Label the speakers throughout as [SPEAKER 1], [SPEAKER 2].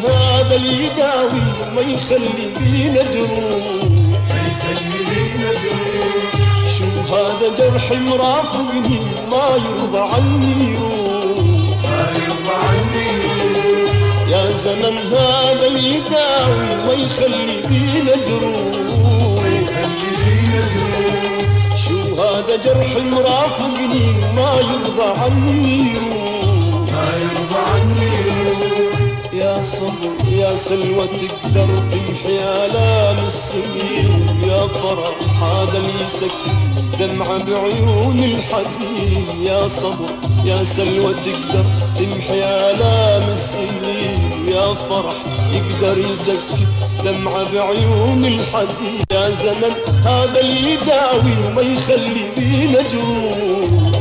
[SPEAKER 1] هذا اللي يداوي ما يخلي بينا جروح، شو هذا جرح مرافقني ما يرضى عني يروح، يا زمن هذا اللي يداوي ما يخلي بينا جروح، شو هذا جرح مرافقني ما يرضى عني يروح، يا صبر يا سلوى تقدر تمحي آلام السنين، يا فرح هذا اللي سكت دمعة بعيون الحزين، يا صبر يا سلوى تقدر تمحي آلام السنين، يا فرح يقدر يسكت دمعة بعيون الحزين، يا زمن هذا اللي يداوي وما يخلي بينا جروح،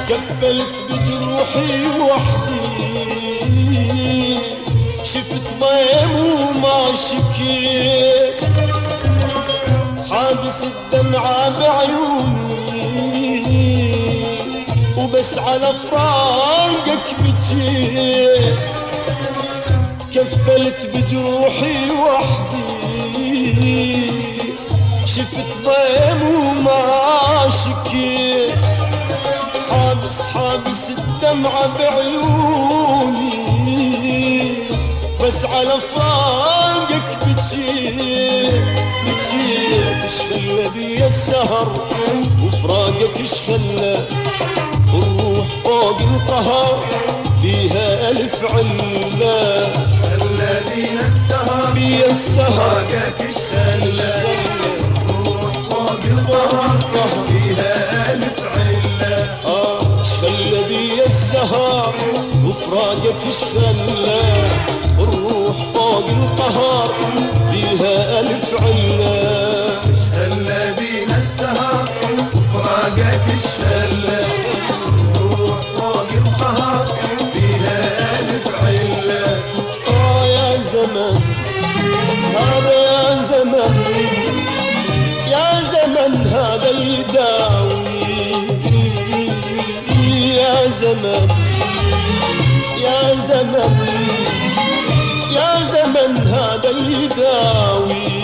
[SPEAKER 1] كفلت بجروحي وحدي، شفت ضيم وما شكيت، حابس الدمعة بعيوني وبس على فراقك بجيت، تكفلت بجروحي وحدي، شفت ضيم وما شكيت، حابس الدمعة بعيوني بس على فراقك بجيت، اشخلى بي السهر وفراقك اشخلى الروح فوق القهر بيها ألف علة،
[SPEAKER 2] اشخلى بينا السهر فراقك اشخلى الروح فوق القهر بيها ألف علة،
[SPEAKER 1] اشخلى بي السهر وفراقك اشخلى الروح فوق القهر بيها ألف علة،
[SPEAKER 2] اشخلى بينا السهر وفراقك اشخلى الروح فوق القهر بيها ألف علة،
[SPEAKER 1] يا زمن هذا يا زمن، يا زمن هذا اللي يداوي، يا زمن يا زمن يا زمن هذا اللي يداوي.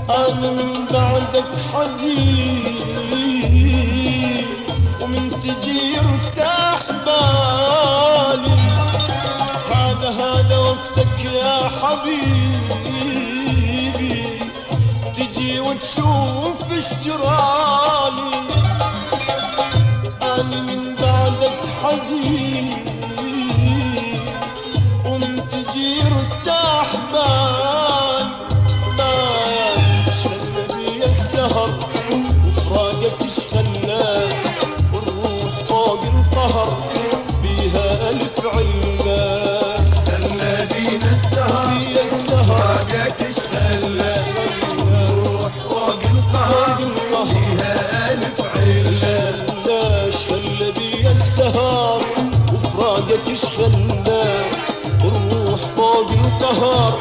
[SPEAKER 1] أنا من بعدك حزين ومن تجي يرتاح بالي. هذا وقتك يا حبيبي، تجي وتشوف ايش جرالي. أنا من بعدك حزين ومن تجي يرتاح بالي. ما شغل بي السهر وفراقك ايش خلاك، والروح فوق القهر بيها ألف علة.
[SPEAKER 2] خلى بينا السهر فراقك ايش خلى، الروح فوق القهر بيها ألف علة.
[SPEAKER 1] ايش خلى بيا السهر وفراقك ايش خلى، الروح فوق القهر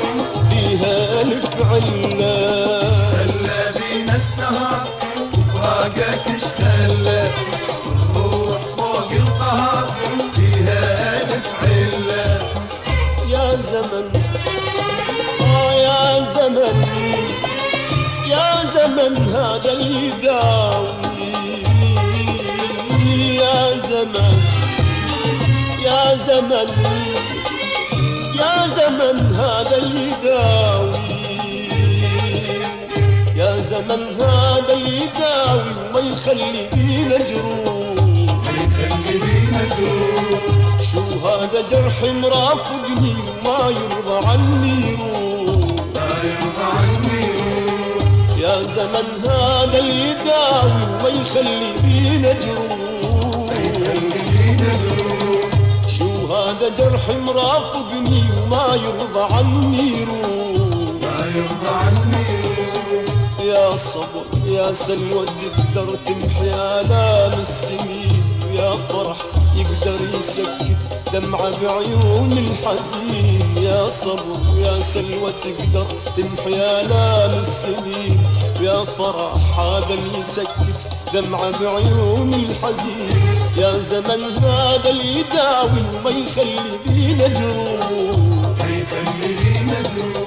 [SPEAKER 1] بيها ألف علة.
[SPEAKER 2] خلى بينا السهر وفراقك ايش خلى، الروح فوق القهر بيها ألف علة.
[SPEAKER 1] يا زمن يا زمن يا زمن هذا اللي يداوي. يا زمن يا زمن يا زمن هذا اللي يداوي. يا زمن هذا اللي يداوي وما يخلي بينا جروح.
[SPEAKER 2] يخلي بينا جروح.
[SPEAKER 1] شو هذا جرح مرافقني وما يرضى عني يروح.
[SPEAKER 2] ما يرضى عني يروح.
[SPEAKER 1] يا زمن هذا اللي يداوي وما يخلي بينا جروح.
[SPEAKER 2] يخلي بينا جروح.
[SPEAKER 1] شو هذا جرح مرافقني وما يرضى عني يروح.
[SPEAKER 2] ما يرضى عني يروح.
[SPEAKER 1] يا صبر يا سلوى تقدر تمحي آلام السنين، ويا فرح يقدر يسكت دمعة بعيون الحزين. يا صبر يا سلوى تقدر تمحي آلام السنين، ويا فرح هذا اللي يسكت دمعة بعيون الحزين. يا زمن هذا اللي يداوي وما يخلي بينا جروح.
[SPEAKER 2] يخلي بينا جروح.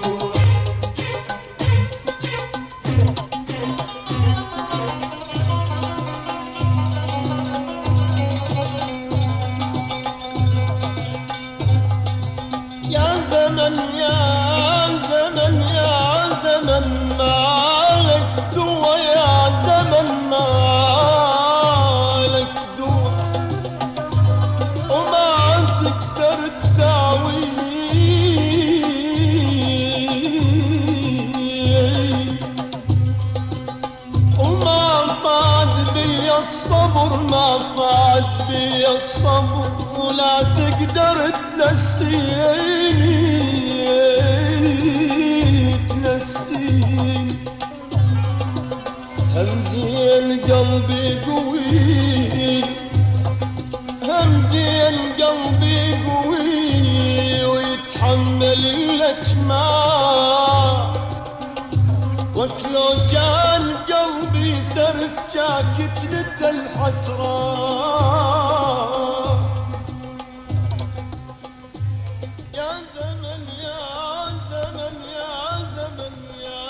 [SPEAKER 1] يا زمن يا زمن يا زمن مالك دوا. يا زمن مالك دوا وما تقدر تداوي. وما فاد بي الصبر، ما فاد بي الصبر، ولا تقدر تنسيني تنسيني. همزين قلبي قوي، همزين قلبي قوي ويتحمل الأجمات. وكلو كان قلبي ترف كتلة الحسرات. يا زمن يا زمن يا زمن يا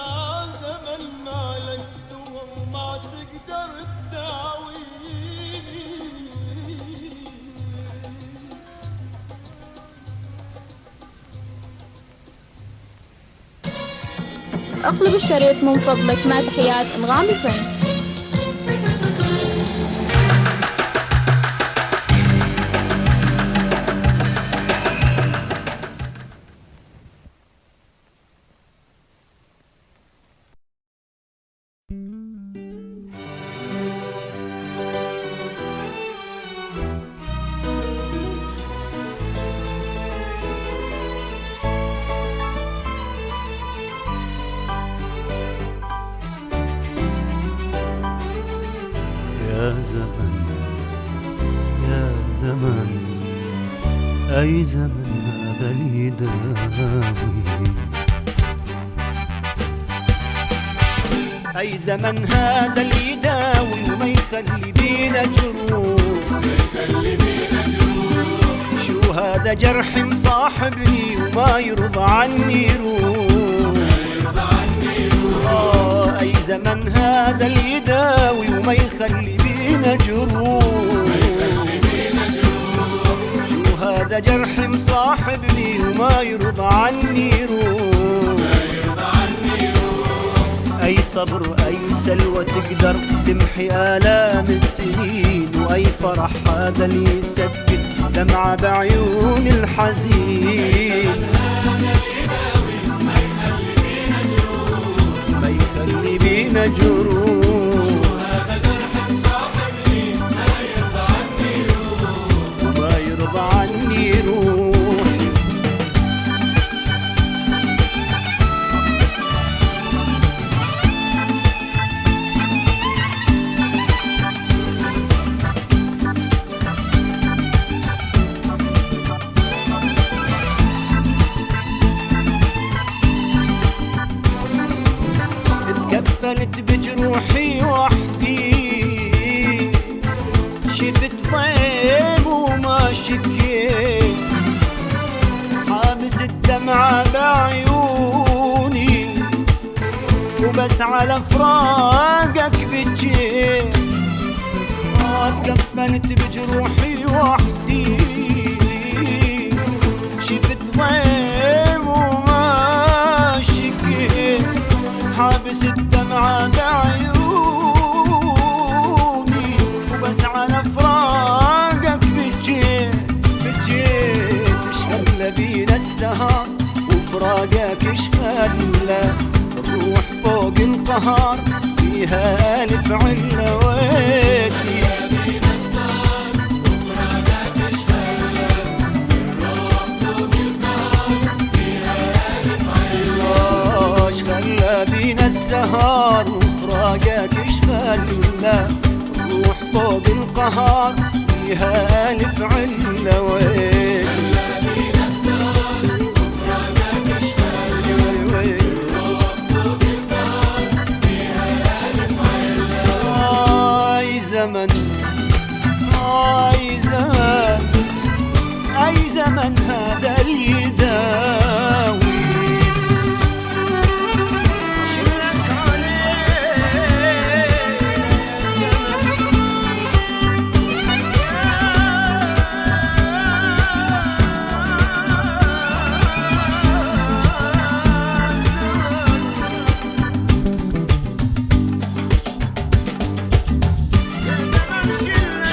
[SPEAKER 1] زمن مالك دوا وما تقدر تداويني.
[SPEAKER 3] اقلب الشريط من فضلك مع تحيات انغام الفن.
[SPEAKER 4] يا زمن يا زمن أي زمن هذا اللي يداوي. أي زمن هذا اللي يداوي وما يخلي بينا جروح. شو هذا جرح مصاحبني وما يرضى عني يروح. زمن هذا اللي يداوي وما يخلي بينا جروح. شو هذا جرح مصاحبني وما يرضى عني روح. أي صبر أي سلوى تقدر تمحي آلام السنين، وأي فرح هذا اللي يسكت دمعة بعيون الحزين. ما يخلي بينا جروح. وما يرضى عني روح. اتكفلت بجروحي وحدي، شفت ضيم وما شكيت، حابس الدمعة بعيوني وبس على فراقك بجيت. اتكفلت بجروحي وحدي، شفت ضيم وما شكيت، حابس الدمعة بعيوني وبس على فراقك بجيت. ايش خلى بينا السهر وفراقك ايش خلى الروح فوق القهر فيها ألف علة. ويلي بينا السهر وفراقك ايش خلى الروح فوق القهر فيها ألف علة. ويلي بينا السهر وفراقك ايش خلى الروح فوق القهر فيها ألف علة. أي زمن أي زمن أي زمن هذا اللي يداوي.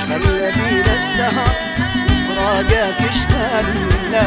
[SPEAKER 4] خلى بينا السهر وفراقك ايش خلى